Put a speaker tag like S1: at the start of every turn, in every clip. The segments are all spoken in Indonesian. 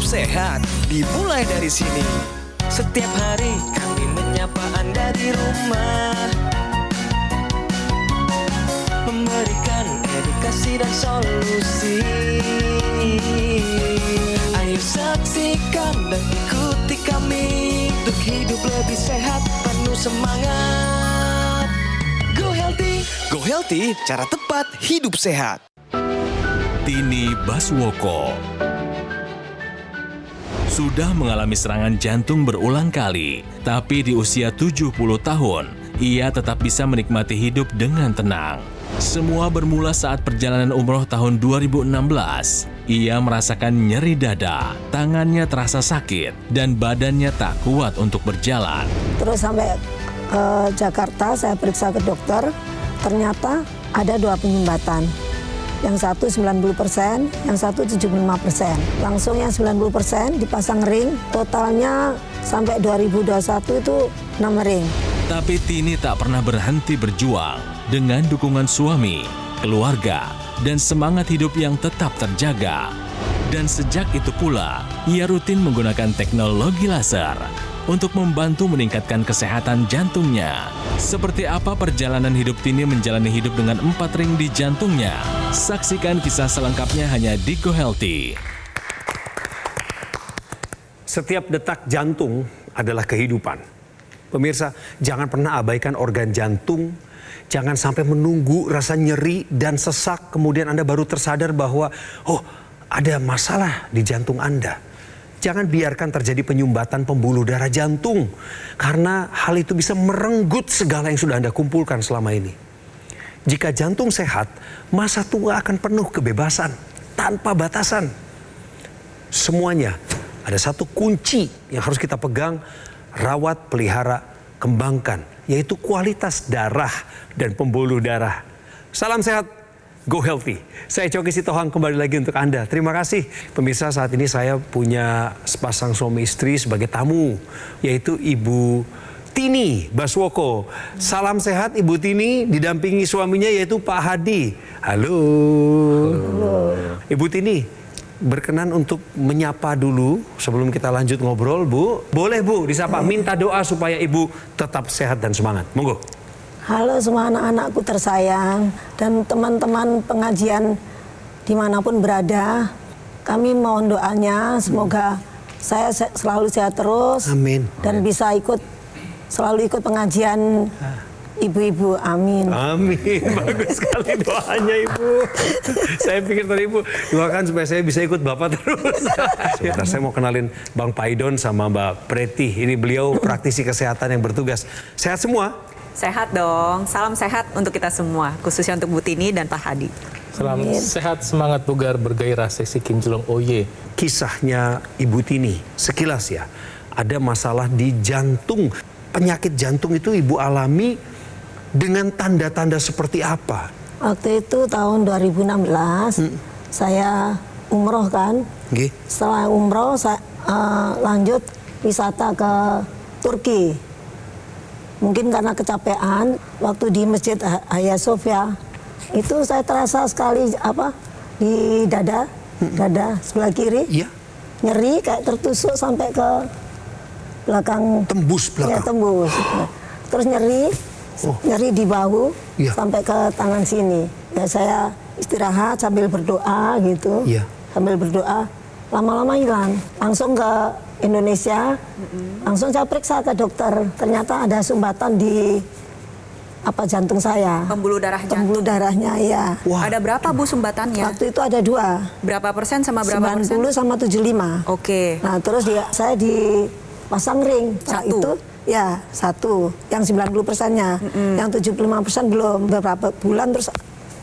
S1: sehat dimulai dari sini. Setiap hari kami menyapa Anda di rumah, memberikan edukasi dan solusi. Ayo saksikan dan ikuti kami untuk hidup lebih sehat, penuh semangat. Go Healthy, cara tepat hidup sehat.
S2: Tini Baswoko sudah mengalami serangan jantung berulang kali, tapi di usia 70 tahun, ia tetap bisa menikmati hidup dengan tenang. Semua bermula saat perjalanan umroh tahun 2016. Ia merasakan nyeri dada, tangannya terasa sakit, dan badannya tak kuat untuk berjalan.
S3: Terus sampai ke Jakarta, saya periksa ke dokter, ternyata ada 2 penyumbatan. Yang satu 90%, yang satu 75%. Langsung yang 90% dipasang ring, totalnya sampai 2021 itu 6 ring.
S2: Tapi Tini tak pernah berhenti berjuang dengan dukungan suami, keluarga, dan semangat hidup yang tetap terjaga. Dan sejak itu pula, ia rutin menggunakan teknologi laser untuk membantu meningkatkan kesehatan jantungnya. Seperti apa perjalanan hidup Tini menjalani hidup dengan 4 ring di jantungnya? Saksikan kisah selengkapnya hanya di Go Healthy.
S4: Setiap detak jantung adalah kehidupan. Pemirsa, jangan pernah abaikan organ jantung. Jangan sampai menunggu rasa nyeri dan sesak, kemudian Anda baru tersadar bahwa, oh, ada masalah di jantung Anda. Jangan biarkan terjadi penyumbatan pembuluh darah jantung, karena hal itu bisa merenggut segala yang sudah Anda kumpulkan selama ini. Jika jantung sehat, masa tua akan penuh kebebasan, tanpa batasan. Semuanya, ada satu kunci yang harus kita pegang, rawat, pelihara, kembangkan, yaitu kualitas darah dan pembuluh darah. Salam sehat, Go Healthy. Saya Coki Sitohang kembali lagi untuk Anda. Terima kasih. Pemirsa, saat ini saya punya sepasang suami istri sebagai tamu, yaitu Ibu Tini Baswoko. Salam sehat Ibu Tini, didampingi suaminya yaitu Pak Hadi. Halo. Halo. Ibu Tini, berkenan untuk menyapa dulu sebelum kita lanjut ngobrol, Bu. Boleh Bu, disapa. Minta doa supaya Ibu tetap sehat dan semangat. Monggo.
S3: Halo semua anak-anakku tersayang dan teman-teman pengajian dimanapun berada. Kami mohon doanya semoga saya selalu sehat terus.
S4: Amin.
S3: Dan bisa selalu ikut pengajian ibu-ibu. Amin.
S4: Amin. Bagus sekali doanya Ibu. Saya pikir tadi Ibu doakan supaya saya bisa ikut Bapak terus. Sebentar, saya mau kenalin Bang Paidon sama Mbak Preti. Ini beliau praktisi kesehatan yang bertugas. Sehat semua?
S5: Sehat dong, salam sehat untuk kita semua, khususnya untuk Bu Tini dan Pak Hadi.
S6: Salam sehat, semangat bugar, bergairah, seksi kinclong, oye.
S4: Kisahnya Ibu Tini, sekilas ya, ada masalah di jantung. Penyakit jantung itu Ibu alami dengan tanda-tanda seperti apa?
S3: Waktu itu tahun 2016, saya umroh kan.
S4: Okay.
S3: Setelah umroh, saya lanjut wisata ke Turki. Mungkin karena kecapean, waktu di Masjid Hagia Sophia, itu saya terasa sekali di dada sebelah kiri, nyeri kayak tertusuk sampai ke belakang.
S4: Tembus belakang?
S3: Ya, tembus. Terus nyeri di bahu sampai ke tangan sini. Ya saya istirahat sambil berdoa gitu, sambil berdoa, lama-lama hilang. Langsung ke Indonesia, langsung saya periksa ke dokter, ternyata ada sumbatan di jantung saya.
S5: Pembuluh darah jantung.
S3: Pembuluh darahnya, ya.
S5: Wah. Ada berapa Bu sumbatannya?
S3: Waktu itu ada 2.
S5: Berapa persen sama berapa
S3: 90
S5: persen?
S3: 90 sama 75.
S5: Oke.
S3: Nah terus saya dipasang ring. Nah,
S5: Satu?
S3: itu ya 1, yang 90%-nya. Yang 75% belum. Beberapa bulan terus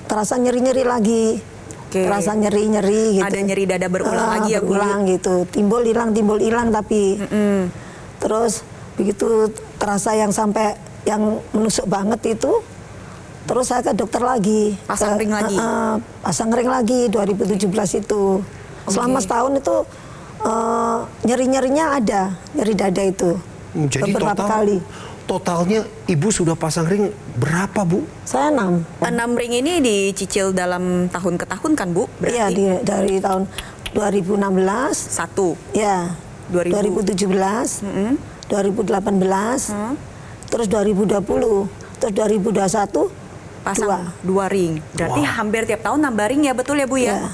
S3: terasa nyeri-nyeri lagi. Terasa nyeri-nyeri gitu.
S5: Ada nyeri dada berulang lagi ya Bu?
S3: Berulang gitu. Timbul hilang tapi. Terus begitu terasa yang sampai yang menusuk banget itu, terus saya ke dokter lagi.
S5: Pasang ring lagi?
S3: Pasang ring lagi 2017 itu. Selama setahun itu nyeri-nyerinya ada, nyeri dada itu.
S4: Jadi
S3: beberapa kali.
S4: Totalnya Ibu sudah pasang ring berapa Bu?
S3: Saya 6.
S5: 6 ring ini dicicil dalam tahun ke tahun kan Bu?
S3: Iya, dari tahun 2016,
S5: Satu.
S3: ya 2017, 2018, terus 2020, terus 2021
S5: Pasang dua ring. Berarti hampir tiap tahun nambah ring ya, betul ya Bu ya?
S3: ya.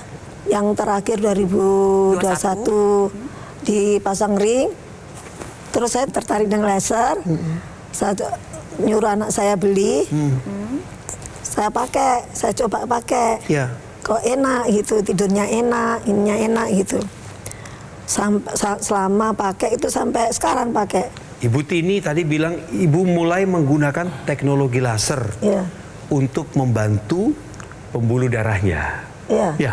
S3: Yang terakhir 2021 dipasang ring. Terus saya tertarik dengan laser. Saya nyuruh anak saya beli. Saya pakai, saya coba pakai.
S4: Ya.
S3: Kok enak gitu, tidurnya enak, ininya enak gitu. Selama pakai itu sampai sekarang pakai.
S4: Ibu Tini tadi bilang ibu mulai menggunakan teknologi laser
S3: Iya.
S4: untuk membantu pembuluh darahnya.
S3: Iya.
S4: Ya,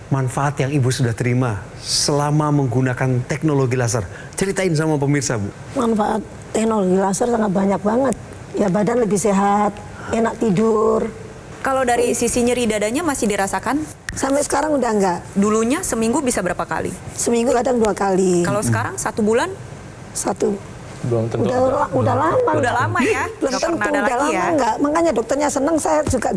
S4: manfaat yang ibu sudah terima selama menggunakan teknologi laser. Ceritain sama pemirsa, Bu.
S3: Manfaat teknologi laser sangat banyak banget. Ya badan lebih sehat, enak tidur.
S5: Kalau dari sisi nyeri dadanya masih dirasakan?
S3: Sampai sekarang udah enggak.
S5: Dulunya seminggu bisa berapa kali?
S3: Seminggu kadang 2 kali.
S5: Kalau sekarang 1 bulan?
S3: Satu.
S6: Belum tentu.
S3: Udah lama.
S5: Udah lama ya?
S3: Belum
S5: Nggak
S3: tentu,
S5: pernah ada
S3: udah
S5: lagi
S3: lama
S5: ya?
S3: enggak. Makanya dokternya senang, saya juga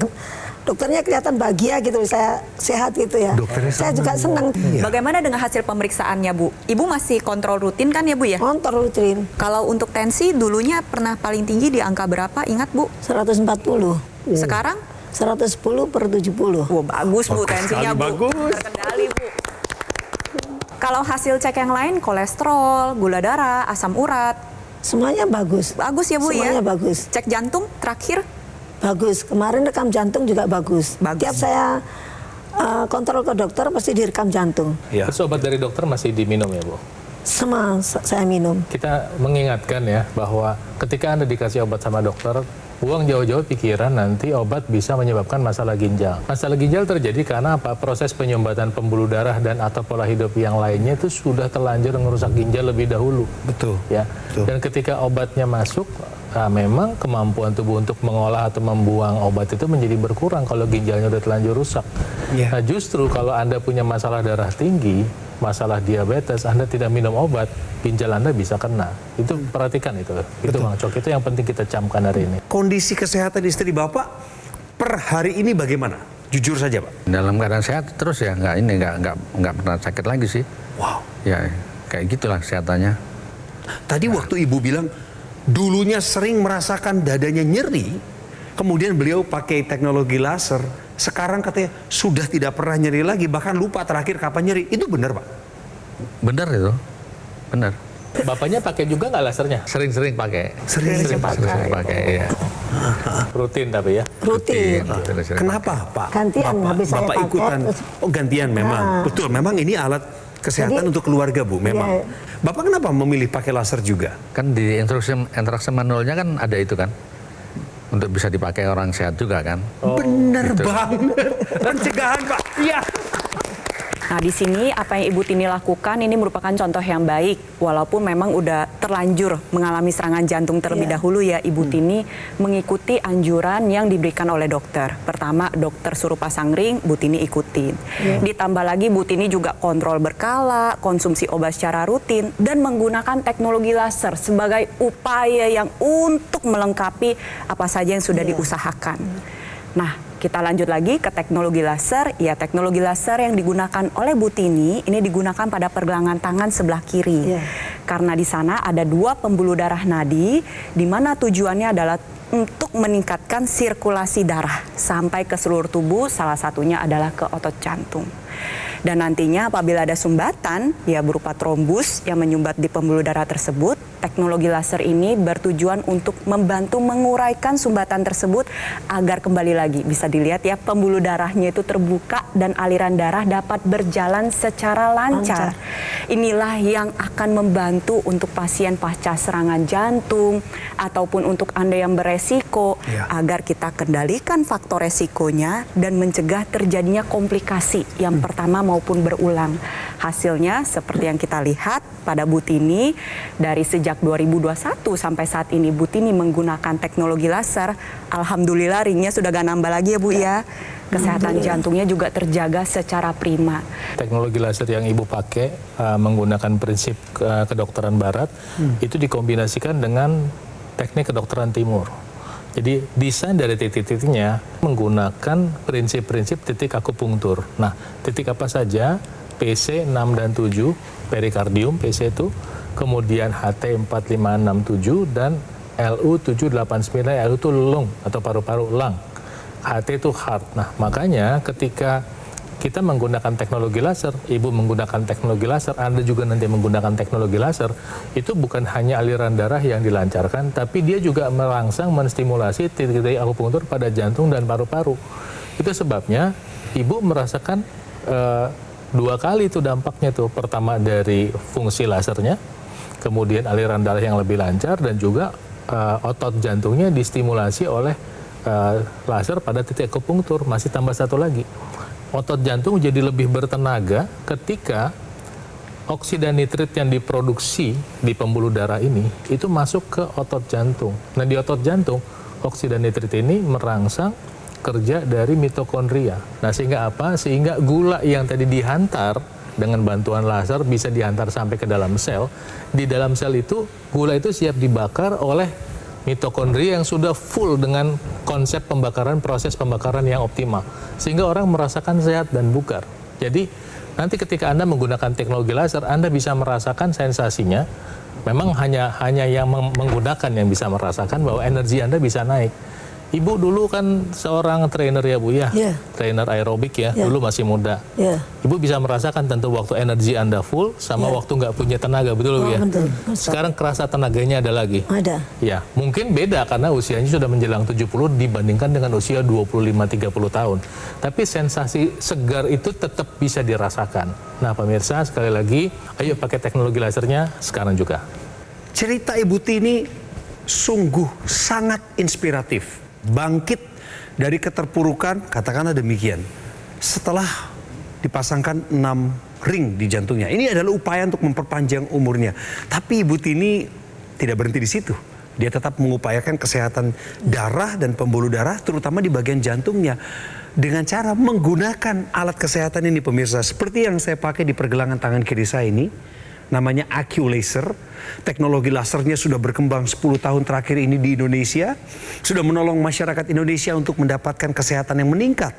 S3: dokternya kelihatan bahagia gitu, saya sehat gitu ya.
S4: Dokternya
S3: saya juga senang.
S4: Iya.
S5: Bagaimana dengan hasil pemeriksaannya Bu? Ibu masih kontrol rutin kan ya Bu ya?
S3: Kontrol rutin
S5: Kalau untuk tensi dulunya pernah paling tinggi di angka berapa? Ingat Bu?
S3: 140.
S5: Sekarang?
S3: 110/70.
S5: Wah bagus Bu tensinya Bu.
S4: bagus.
S5: Terkendali Bu. Kalau hasil cek yang lain, kolesterol, gula darah, asam urat,
S3: Semuanya bagus.
S5: bagus ya Bu ya?
S3: Semuanya bagus.
S5: Cek jantung terakhir?
S3: Bagus. Kemarin rekam jantung juga bagus.
S5: Bagus.
S3: Tiap saya kontrol ke dokter pasti direkam jantung.
S4: Ya.
S6: Terus obat dari dokter masih diminum ya Bu?
S3: Semua saya minum.
S6: Kita mengingatkan ya bahwa ketika Anda dikasih obat sama dokter, buang jauh-jauh pikiran nanti obat bisa menyebabkan masalah ginjal. Masalah ginjal terjadi karena apa? Proses penyumbatan pembuluh darah dan atau pola hidup yang lainnya itu sudah terlanjur merusak ginjal lebih dahulu.
S4: Betul.
S6: Ya.
S4: Betul.
S6: Dan ketika obatnya masuk, memang kemampuan tubuh untuk mengolah atau membuang obat itu menjadi berkurang kalau ginjalnya udah terlanjur rusak.
S4: Ya.
S6: Nah, justru kalau Anda punya masalah darah tinggi, masalah diabetes, Anda tidak minum obat, ginjal Anda bisa kena. Itu perhatikan itu. Itu Bang Cok, itu yang penting kita camkan hari ini.
S4: Kondisi kesehatan istri Bapak per hari ini bagaimana? Jujur saja, Pak.
S7: Dalam keadaan sehat terus ya, nggak pernah sakit lagi sih.
S4: Wow.
S7: Ya kayak gitulah kesehatannya.
S4: Tadi waktu ibu bilang dulunya sering merasakan dadanya nyeri, kemudian beliau pakai teknologi laser, sekarang katanya sudah tidak pernah nyeri lagi, bahkan lupa terakhir kapan nyeri. Itu benar, Pak?
S7: Benar itu, benar.
S6: Bapaknya pakai juga nggak lasernya?
S7: Sering-sering pakai.
S4: Sering
S7: Pakai. Ya.
S6: Rutin tapi ya?
S3: Rutin.
S7: Sering-sering
S4: Kenapa, Pak?
S3: Gantian, habis saya
S4: Bapak
S3: pakai,
S4: ikutan.
S3: terus-
S4: Oh, gantian memang.
S3: Nah.
S4: Betul, memang ini alat kesehatan
S3: Jadi,
S4: untuk keluarga, Bu, memang.
S3: iya.
S4: Bapak kenapa memilih pakai laser juga?
S7: Kan di interaksi manualnya kan ada itu kan, untuk bisa dipakai orang sehat juga kan.
S4: Bener
S7: gitu.
S4: banget. Pencegahan, Pak. Iya.
S5: Nah, di sini apa yang Ibu Tini lakukan ini merupakan contoh yang baik. Walaupun memang udah terlanjur mengalami serangan jantung terlebih
S3: Iya.
S5: dahulu ya, Ibu Tini mengikuti anjuran yang diberikan oleh dokter. Pertama, dokter suruh pasang ring, Bu Tini ikutin. Ditambah lagi Bu Tini juga kontrol berkala, konsumsi obat secara rutin, dan menggunakan teknologi laser sebagai upaya yang untuk melengkapi apa saja yang sudah diusahakan. Nah, kita lanjut lagi ke teknologi laser. Ya, teknologi laser yang digunakan oleh Bu Tini ini digunakan pada pergelangan tangan sebelah kiri.
S3: Iya.
S5: Karena di sana ada 2 pembuluh darah nadi, di mana tujuannya adalah untuk meningkatkan sirkulasi darah sampai ke seluruh tubuh, salah satunya adalah ke otot jantung. Dan nantinya apabila ada sumbatan, ya berupa trombus yang menyumbat di pembuluh darah tersebut, teknologi laser ini bertujuan untuk membantu menguraikan sumbatan tersebut agar kembali lagi bisa dilihat ya pembuluh darahnya itu terbuka dan aliran darah dapat berjalan secara lancar. Inilah yang akan membantu untuk pasien pasca serangan jantung ataupun untuk Anda yang beresiko agar kita kendalikan faktor resikonya dan mencegah terjadinya komplikasi yang pertama maupun berulang. Hasilnya seperti yang kita lihat pada Bu Tini dari sejak 2021 sampai saat ini Bu Tini menggunakan teknologi laser. Alhamdulillah ringnya sudah gak nambah lagi ya Bu ya. Kesehatan jantungnya juga terjaga secara prima.
S6: Teknologi laser yang Ibu pakai menggunakan prinsip kedokteran barat itu dikombinasikan dengan teknik kedokteran timur. Jadi desain dari titik-titiknya menggunakan prinsip-prinsip titik akupunktur. Nah, titik apa saja? PC 6 dan 7, perikardium PC itu, kemudian HT 4567 dan LU 789, LU itu lung atau paru-paru lung. HT itu heart. Nah, makanya ketika kita menggunakan teknologi laser, Ibu menggunakan teknologi laser, Anda juga nanti menggunakan teknologi laser, itu bukan hanya aliran darah yang dilancarkan, tapi dia juga merangsang, menstimulasi titik-titik akupunktur pada jantung dan paru-paru. Itu sebabnya Ibu merasakan 2 kali itu dampaknya tuh. Pertama dari fungsi lasernya, kemudian aliran darah yang lebih lancar, dan juga otot jantungnya distimulasi oleh laser pada titik akupunktur. Masih tambah satu lagi. Otot jantung jadi lebih bertenaga ketika oksida nitrit yang diproduksi di pembuluh darah ini itu masuk ke otot jantung. Nah, di otot jantung, oksida nitrit ini merangsang kerja dari mitokondria. Nah, sehingga apa? Sehingga gula yang tadi dihantar dengan bantuan laser bisa dihantar sampai ke dalam sel. Di dalam sel itu, gula itu siap dibakar oleh mitokondria yang sudah full dengan konsep pembakaran, proses pembakaran yang optimal. Sehingga orang merasakan sehat dan bugar. Jadi nanti ketika Anda menggunakan teknologi laser, Anda bisa merasakan sensasinya. Memang hanya yang menggunakan yang bisa merasakan bahwa energi Anda bisa naik. Ibu dulu kan seorang trainer ya Bu ya, trainer aerobik ya, dulu masih muda. Ibu bisa merasakan tentu waktu energi Anda full sama waktu nggak punya tenaga, betul Bu ya?
S3: Betul.
S6: Sekarang kerasa tenaganya ada lagi?
S3: Ada.
S6: Ya, mungkin beda karena usianya sudah menjelang 70 dibandingkan dengan usia 25-30 tahun. Tapi sensasi segar itu tetap bisa dirasakan. Nah pemirsa, sekali lagi, ayo pakai teknologi lasernya sekarang juga.
S4: Cerita Ibu Tini sungguh sangat inspiratif. Bangkit dari keterpurukan, katakanlah demikian, setelah dipasangkan 6 ring di jantungnya. Ini adalah upaya untuk memperpanjang umurnya. Tapi Ibu Tini tidak berhenti di situ. Dia tetap mengupayakan kesehatan darah dan pembuluh darah, terutama di bagian jantungnya, dengan cara menggunakan alat kesehatan ini pemirsa. Seperti yang saya pakai di pergelangan tangan kiri saya ini, namanya AccuLaser. Teknologi lasernya sudah berkembang 10 tahun terakhir ini di Indonesia. Sudah menolong masyarakat Indonesia untuk mendapatkan kesehatan yang meningkat.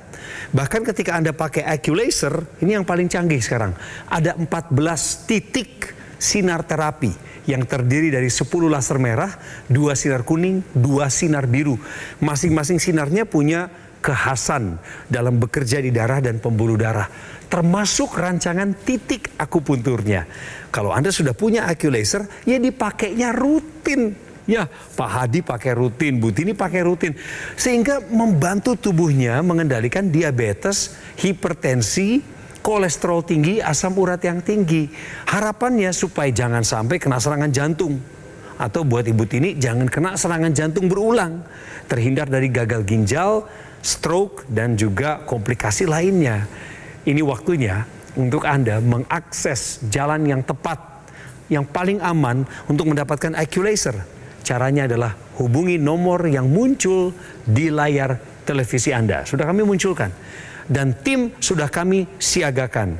S4: Bahkan ketika Anda pakai AccuLaser, ini yang paling canggih sekarang. Ada 14 titik sinar terapi yang terdiri dari 10 laser merah, 2 sinar kuning, 2 sinar biru. Masing-masing sinarnya punya kekhasan dalam bekerja di darah dan pembuluh darah, termasuk rancangan titik akupunturnya. Kalau Anda sudah punya AccuLaser, ya dipakainya rutin. Ya, Pak Hadi pakai rutin, Bu Tini pakai rutin. Sehingga membantu tubuhnya mengendalikan diabetes, hipertensi, kolesterol tinggi, asam urat yang tinggi. Harapannya supaya jangan sampai kena serangan jantung. Atau buat Ibu Tini, jangan kena serangan jantung berulang. Terhindar dari gagal ginjal, stroke, dan juga komplikasi lainnya. Ini waktunya untuk Anda mengakses jalan yang tepat, yang paling aman untuk mendapatkan AccuLaser. Caranya adalah hubungi nomor yang muncul di layar televisi Anda. Sudah kami munculkan. Dan tim sudah kami siagakan.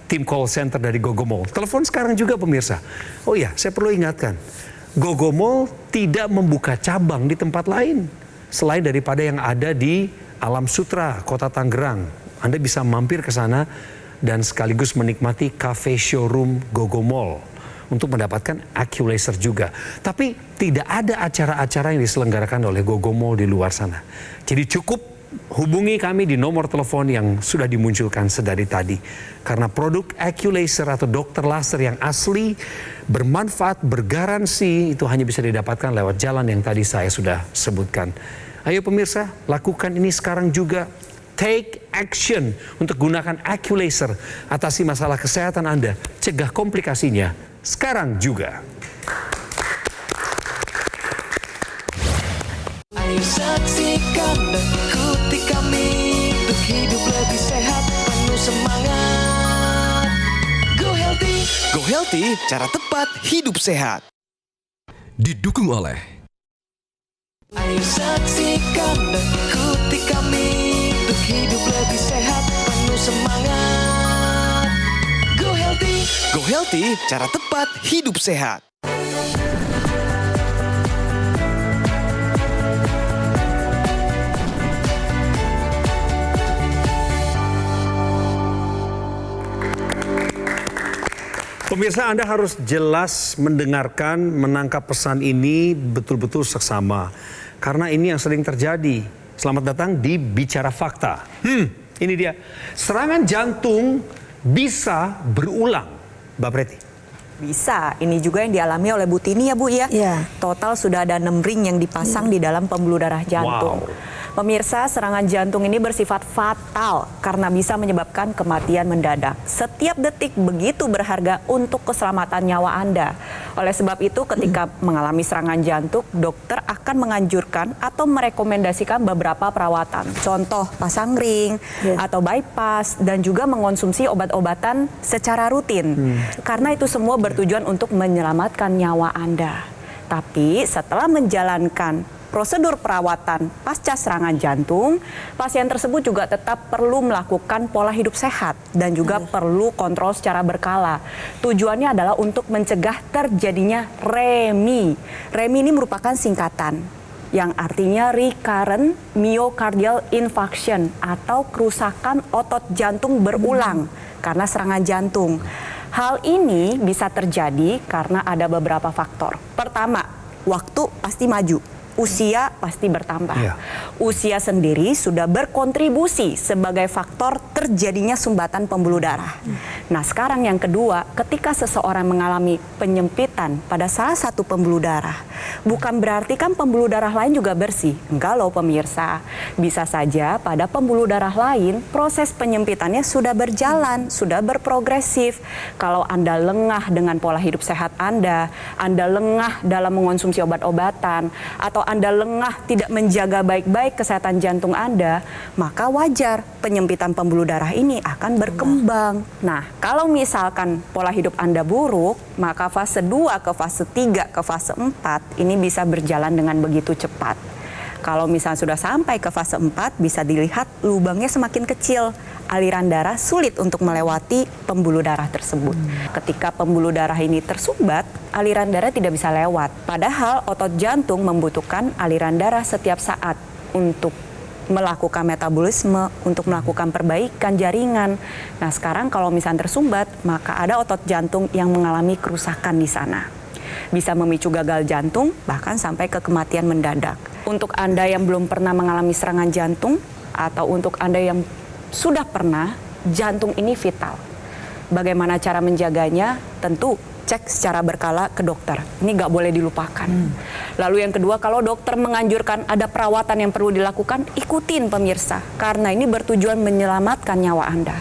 S4: Tim call center dari Gogomall. Telepon sekarang juga pemirsa. Oh iya, saya perlu ingatkan. Gogomall tidak membuka cabang di tempat lain. Selain daripada yang ada di Alam Sutra, Kota Tangerang. Anda bisa mampir ke sana dan sekaligus menikmati cafe showroom Gogomall untuk mendapatkan AccuLaser juga. Tapi tidak ada acara-acara yang diselenggarakan oleh Gogomall di luar sana. Jadi cukup hubungi kami di nomor telepon yang sudah dimunculkan sedari tadi. Karena produk AccuLaser atau dokter laser yang asli, bermanfaat, bergaransi, itu hanya bisa didapatkan lewat jalan yang tadi saya sudah sebutkan. Ayo pemirsa, lakukan ini sekarang juga. Take action untuk gunakan AccuLaser. Atasi masalah kesehatan Anda, cegah komplikasinya sekarang juga.
S1: Ayo saksikan dan ikuti kami untuk hidup lebih sehat, penuh semangat. Go Healthy, Go Healthy, cara tepat hidup sehat.
S8: Didukung oleh
S1: Ayo saksikan dan ikuti kami untuk hidup lebih sehat, penuh semangat. Go Healthy, cara tepat hidup sehat.
S4: Pemirsa, Anda harus jelas mendengarkan, menangkap pesan ini betul-betul seksama. Karena ini yang sering terjadi. Selamat datang di Bicara Fakta. Ini dia. Serangan jantung bisa berulang, Mbak Preti.
S5: Bisa, ini juga yang dialami oleh Bu Tini ya Bu ya.
S3: Iya.
S5: Total sudah ada 6 ring yang dipasang di dalam pembuluh darah jantung.
S4: Wow.
S5: Pemirsa, serangan jantung ini bersifat fatal karena bisa menyebabkan kematian mendadak. Setiap detik begitu berharga untuk keselamatan nyawa Anda. Oleh sebab itu, ketika mengalami serangan jantung, dokter akan menganjurkan atau merekomendasikan beberapa perawatan. Contoh, pasang ring atau bypass dan juga mengonsumsi obat-obatan secara rutin. Karena itu semua bertujuan untuk menyelamatkan nyawa Anda. Tapi setelah menjalankan prosedur perawatan pasca serangan jantung, pasien tersebut juga tetap perlu melakukan pola hidup sehat dan juga perlu kontrol secara berkala. Tujuannya adalah untuk mencegah terjadinya REMI. REMI ini merupakan singkatan yang artinya recurrent myocardial infarction atau kerusakan otot jantung berulang karena serangan jantung. Hal ini bisa terjadi karena ada beberapa faktor. Pertama, waktu pasti maju. Usia pasti bertambah.
S4: Iya.
S5: Usia sendiri sudah berkontribusi sebagai faktor terjadinya sumbatan pembuluh darah. Nah, sekarang yang kedua, ketika seseorang mengalami penyempitan pada salah satu pembuluh darah, bukan berarti kan pembuluh darah lain juga bersih. Enggak loh pemirsa. Bisa saja pada pembuluh darah lain proses penyempitannya sudah berjalan, sudah berprogresif. Kalau Anda lengah dengan pola hidup sehat Anda lengah dalam mengonsumsi obat-obatan, atau Anda lengah tidak menjaga baik-baik kesehatan jantung Anda, maka wajar penyempitan pembuluh darah ini akan berkembang. Nah, kalau misalkan pola hidup Anda buruk, maka fase 2 ke fase 3 ke fase 4 ini bisa berjalan dengan begitu cepat. Kalau misalnya sudah sampai ke fase 4, bisa dilihat lubangnya semakin kecil. Aliran darah sulit untuk melewati pembuluh darah tersebut. Ketika pembuluh darah ini tersumbat, aliran darah tidak bisa lewat. Padahal otot jantung membutuhkan aliran darah setiap saat untuk melakukan metabolisme, untuk melakukan perbaikan jaringan. Nah, sekarang kalau misalnya tersumbat, maka ada otot jantung yang mengalami kerusakan di sana. Bisa memicu gagal jantung, bahkan sampai ke kematian mendadak. Untuk Anda yang belum pernah mengalami serangan jantung, atau untuk Anda yang sudah pernah, jantung ini vital. Bagaimana cara menjaganya? Tentu cek secara berkala ke dokter. Ini nggak boleh dilupakan. Lalu yang kedua, kalau dokter menganjurkan ada perawatan yang perlu dilakukan, ikutin pemirsa. Karena ini bertujuan menyelamatkan nyawa Anda.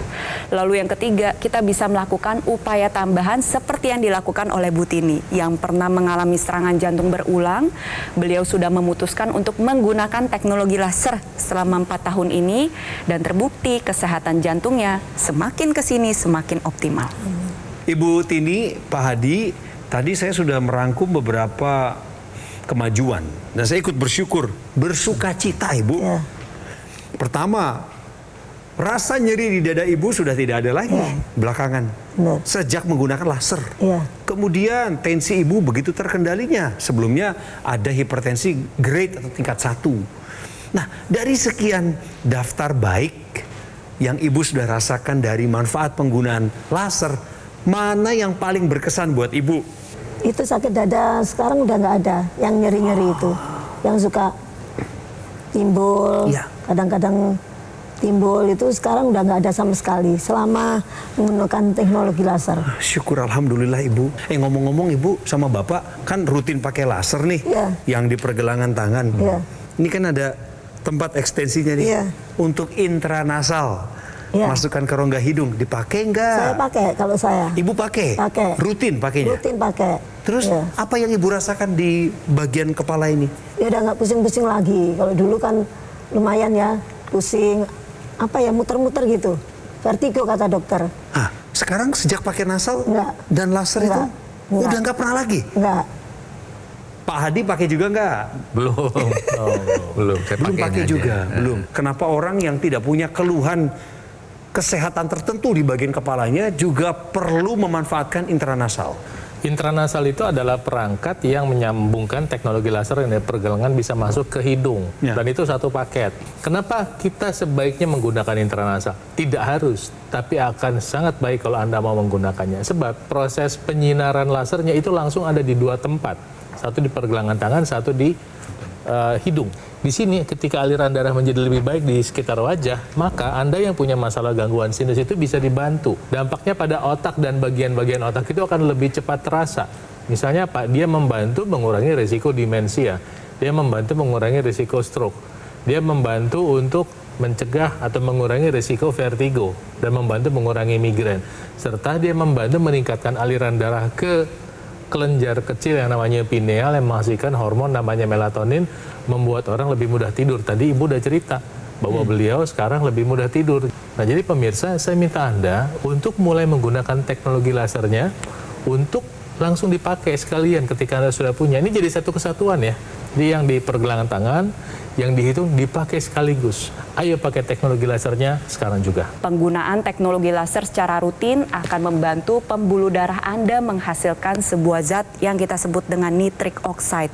S5: Lalu yang ketiga, kita bisa melakukan upaya tambahan seperti yang dilakukan oleh Bu Tini yang pernah mengalami serangan jantung berulang. Beliau sudah memutuskan untuk menggunakan teknologi laser selama 4 tahun ini dan terbukti kesehatan jantungnya semakin kesini semakin optimal.
S4: Ibu Tini, Pak Hadi, tadi saya sudah merangkum beberapa kemajuan dan saya ikut bersuka cita Ibu.
S3: Ya.
S4: Pertama, rasa nyeri di dada Ibu sudah tidak ada lagi belakangan.
S3: Benar.
S4: Sejak menggunakan laser.
S3: Iya.
S4: Kemudian tensi Ibu begitu terkendalinya. Sebelumnya ada hipertensi grade atau tingkat 1. Nah, dari sekian daftar baik yang Ibu sudah rasakan dari manfaat penggunaan laser, mana yang paling berkesan buat Ibu?
S3: Itu sakit dada sekarang udah nggak ada, yang nyeri-nyeri itu, yang suka timbul,
S4: Iya.
S3: kadang-kadang timbul itu sekarang udah nggak ada sama sekali selama menggunakan teknologi laser.
S4: Syukur alhamdulillah Ibu. Ngomong-ngomong Ibu sama Bapak kan rutin pakai laser nih,
S3: Iya.
S4: yang di pergelangan tangan.
S3: Iya.
S4: Ini kan ada tempat ekstensinya nih
S3: Iya.
S4: untuk intranasal.
S3: Iya.
S4: Masukkan ke rongga hidung, dipakai nggak?
S3: Saya pakai kalau saya.
S4: Ibu pakai?
S3: Pakai.
S4: Rutin pakainya?
S3: Rutin pakai.
S4: Terus
S3: Iya.
S4: apa yang Ibu rasakan di bagian kepala ini?
S3: Ya udah nggak pusing-pusing lagi. Kalau dulu kan lumayan ya, pusing, apa ya, muter-muter gitu. Vertigo kata dokter.
S4: Ah, sekarang sejak pakai nasal
S3: Nggak.
S4: dan laser itu
S3: Nggak. Nggak.
S4: udah nggak pernah lagi?
S3: Enggak.
S4: Pak Hadi pakai juga nggak?
S6: Belum. Belum.
S7: Saya
S4: Belum pakai
S7: pakainya
S4: juga,
S7: aja.
S4: belum. Kenapa orang yang tidak punya keluhan kesehatan tertentu di bagian kepalanya juga perlu memanfaatkan intranasal?
S6: Intranasal itu adalah perangkat yang menyambungkan teknologi laser yang dari pergelangan bisa masuk ke hidung.
S4: Ya.
S6: Dan itu satu paket. Kenapa kita sebaiknya menggunakan intranasal? Tidak harus, tapi akan sangat baik kalau Anda mau menggunakannya. Sebab proses penyinaran lasernya itu langsung ada di 2 tempat. Satu di pergelangan tangan, satu di hidung. Di sini ketika aliran darah menjadi lebih baik di sekitar wajah, maka Anda yang punya masalah gangguan sinus itu bisa dibantu. Dampaknya pada otak dan bagian-bagian otak itu akan lebih cepat terasa. Misalnya Pak, dia membantu mengurangi risiko demensia, dia membantu mengurangi risiko stroke, dia membantu untuk mencegah atau mengurangi risiko vertigo dan membantu mengurangi migrain, serta dia membantu meningkatkan aliran darah ke kelenjar kecil yang namanya pineal yang menghasilkan hormon namanya melatonin, membuat orang lebih mudah tidur. Tadi Ibu udah cerita bahwa beliau sekarang lebih mudah tidur. Nah, jadi pemirsa, saya minta Anda untuk mulai menggunakan teknologi lasernya untuk langsung dipakai sekalian ketika Anda sudah punya. Ini jadi satu kesatuan ya. Jadi yang di pergelangan tangan, yang dihitung dipakai sekaligus. Ayo pakai teknologi lasernya sekarang juga.
S5: Penggunaan teknologi laser secara rutin akan membantu pembuluh darah Anda menghasilkan sebuah zat yang kita sebut dengan nitric oxide.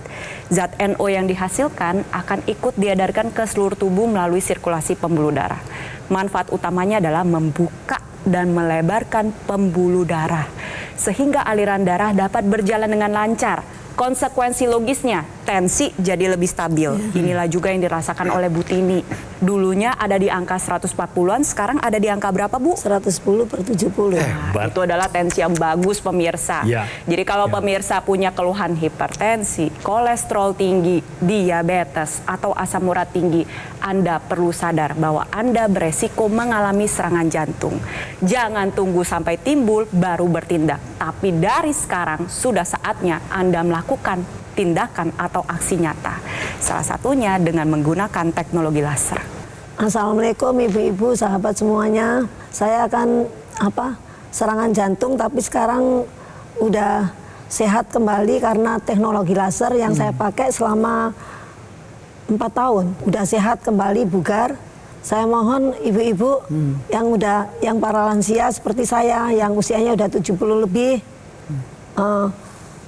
S5: Zat NO yang dihasilkan akan ikut diedarkan ke seluruh tubuh melalui sirkulasi pembuluh darah. Manfaat utamanya adalah membuka dan melebarkan pembuluh darah, sehingga aliran darah dapat berjalan dengan lancar. Konsekuensi logisnya, tensi jadi lebih stabil. Inilah juga yang dirasakan oleh Bu Tini. Dulunya ada di angka 140-an, sekarang ada di angka berapa, Bu?
S3: 110/70.
S5: Itu adalah tensi yang bagus, pemirsa.
S4: Ya.
S5: Jadi kalau pemirsa punya keluhan hipertensi, kolesterol tinggi, diabetes, atau asam urat tinggi, Anda perlu sadar bahwa Anda beresiko mengalami serangan jantung. Jangan tunggu sampai timbul baru bertindak. Tapi dari sekarang sudah saatnya Anda melakukan tindakan atau aksi nyata. Salah satunya dengan menggunakan teknologi laser.
S3: Assalamualaikum ibu-ibu, sahabat semuanya. Saya akan serangan jantung, tapi sekarang udah sehat kembali karena teknologi laser yang saya pakai selama 4 tahun. Udah sehat kembali, bugar. Saya mohon ibu-ibu yang para lansia seperti saya, yang usianya udah 70 lebih,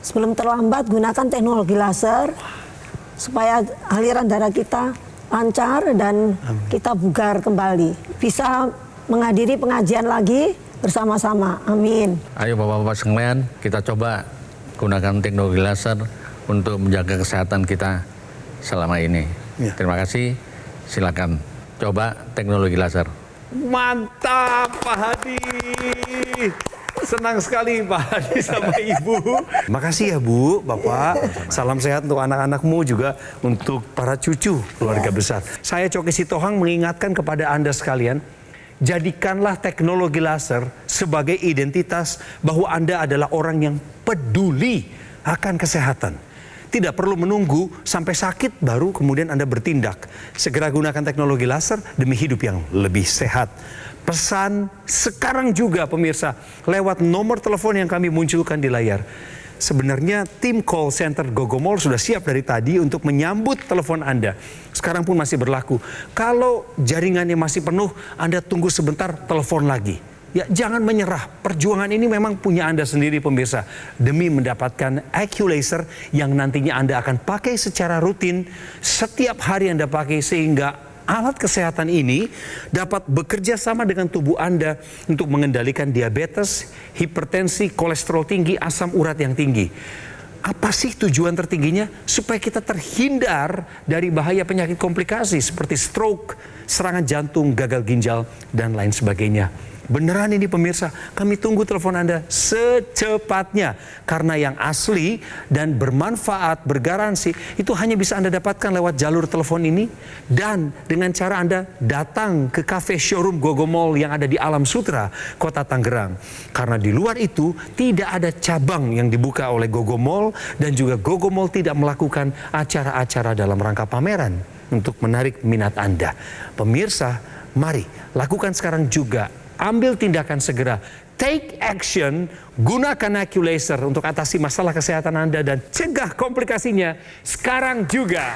S3: sebelum terlambat gunakan teknologi laser supaya aliran darah kita lancar dan kita bugar kembali. Bisa menghadiri pengajian lagi bersama-sama. Amin.
S7: Ayo Bapak-Bapak sekalian, kita coba gunakan teknologi laser untuk menjaga kesehatan kita selama ini.
S4: Ya.
S7: Terima kasih, silakan coba teknologi laser.
S4: Mantap Pak Hadi. Senang sekali Pak Hadi sama Ibu. Makasih ya Bu, Bapak. Salam sehat untuk anak-anakmu, juga untuk para cucu keluarga besar. Saya Coki Sitohang mengingatkan kepada Anda sekalian, jadikanlah teknologi laser sebagai identitas bahwa Anda adalah orang yang peduli akan kesehatan. Tidak perlu menunggu sampai sakit baru kemudian Anda bertindak. Segera gunakan teknologi laser demi hidup yang lebih sehat. Pesan sekarang juga pemirsa lewat nomor telepon yang kami munculkan di layar. Sebenarnya tim call center Gogomol sudah siap dari tadi untuk menyambut telepon Anda. Sekarang pun masih berlaku. Kalau jaringannya masih penuh, Anda tunggu sebentar, telepon lagi. Ya, jangan menyerah. Perjuangan ini memang punya Anda sendiri pemirsa. Demi mendapatkan AccuLaser yang nantinya Anda akan pakai secara rutin. Setiap hari Anda pakai sehingga alat kesehatan ini dapat bekerja sama dengan tubuh Anda untuk mengendalikan diabetes, hipertensi, kolesterol tinggi, asam urat yang tinggi. Apa sih tujuan tertingginya? Supaya kita terhindar dari bahaya penyakit komplikasi seperti stroke, serangan jantung, gagal ginjal, dan lain sebagainya. Beneran ini pemirsa, kami tunggu telepon Anda secepatnya. Karena yang asli dan bermanfaat, bergaransi, itu hanya bisa Anda dapatkan lewat jalur telepon ini. Dan dengan cara Anda datang ke cafe showroom Gogomol yang ada di Alam Sutra, Kota Tangerang. Karena di luar itu tidak ada cabang yang dibuka oleh Gogomol, dan juga Gogomol tidak melakukan acara-acara dalam rangka pameran untuk menarik minat Anda. Pemirsa, mari lakukan sekarang juga. Ambil tindakan segera, take action, gunakan AccuLaser untuk atasi masalah kesehatan Anda dan cegah komplikasinya sekarang juga.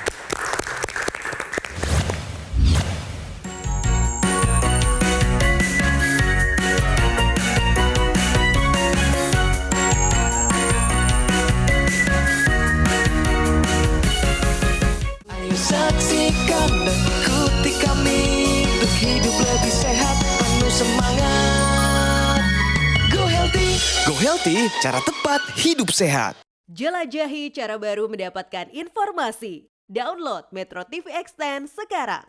S1: Go Healthy, cara tepat hidup sehat.
S9: Jelajahi cara baru mendapatkan informasi. Download Metro TV Extend sekarang.